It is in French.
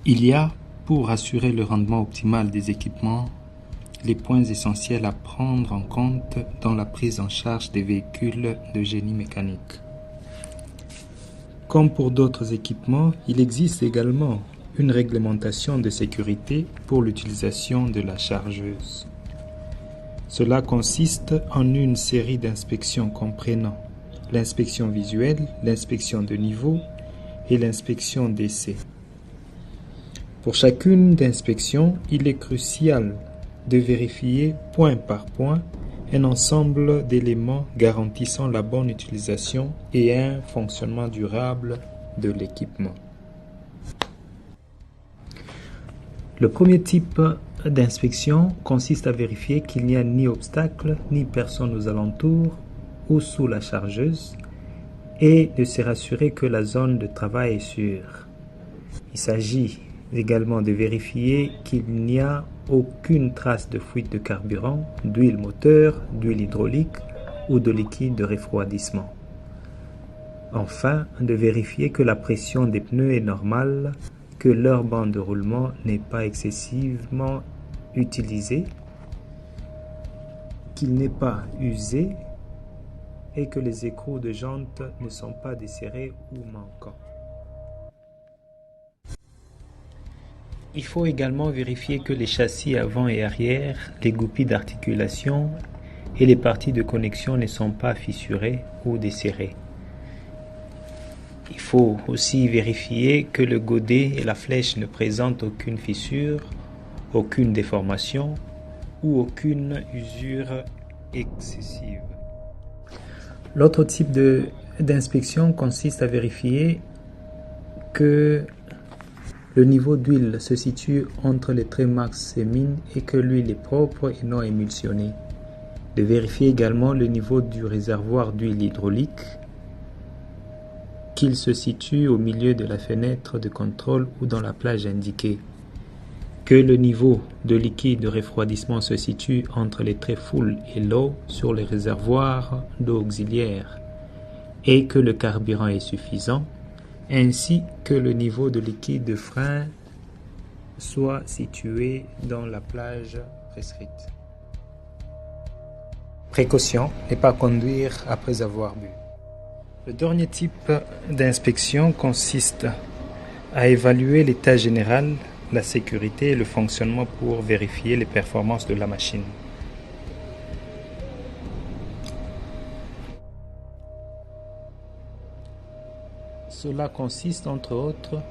Il y a, pour assurer le rendement optimal des équipements, les points essentiels à prendre en compte dans la prise en charge des véhicules de génie mécanique. Comme pour d'autres équipements, il existe également une réglementation de sécurité pour l'utilisation de la chargeuse. Cela consiste en une série d'inspections comprenant l'inspection visuelle, l'inspection de niveau et l'inspection d'essai. Pour chacune d'inspection, il est crucial de vérifier point par point un ensemble d'éléments garantissant la bonne utilisation et un fonctionnement durable de l'équipement. Le premier type d'inspection consiste à vérifier qu'il n'y a ni obstacle ni personne aux alentours ou sous la chargeuse et de se rassurer que la zone de travail est sûre. Il s'agit également de vérifier qu'il n'y a aucune trace de fuite de carburant, d'huile moteur, d'huile hydraulique ou de liquide de refroidissement. Enfin, de vérifier que la pression des pneus est normale, que leur bande de roulement n'est pas excessivement utilisée, qu'il n'est pas usé et que les écrous de jantes ne sont pas desserrés ou manquants. Il faut également vérifier que les châssis avant et arrière, les goupilles d'articulation et les parties de connexion ne sont pas fissurées ou desserrées. Il faut aussi vérifier que le godet et la flèche ne présentent aucune fissure, aucune déformation ou aucune usure excessive. L'autre type d'inspection consiste à vérifier que le niveau d'huile se situe entre les traits max et min et que l'huile est propre et non émulsionnée. De vérifier également le niveau du réservoir d'huile hydraulique, qu'il se situe au milieu de la fenêtre de contrôle ou dans la plage indiquée, que le niveau de liquide de refroidissement se situe entre les traits full et low sur les réservoirs d'eau auxiliaire et que le carburant est suffisant, ainsi que le niveau de liquide de frein soit situé dans la plage prescrite. Précaution, ne pas conduire après avoir bu. Le dernier type d'inspection consiste à évaluer l'état général, la sécurité et le fonctionnement pour vérifier les performances de la machine. Cela consiste entre autres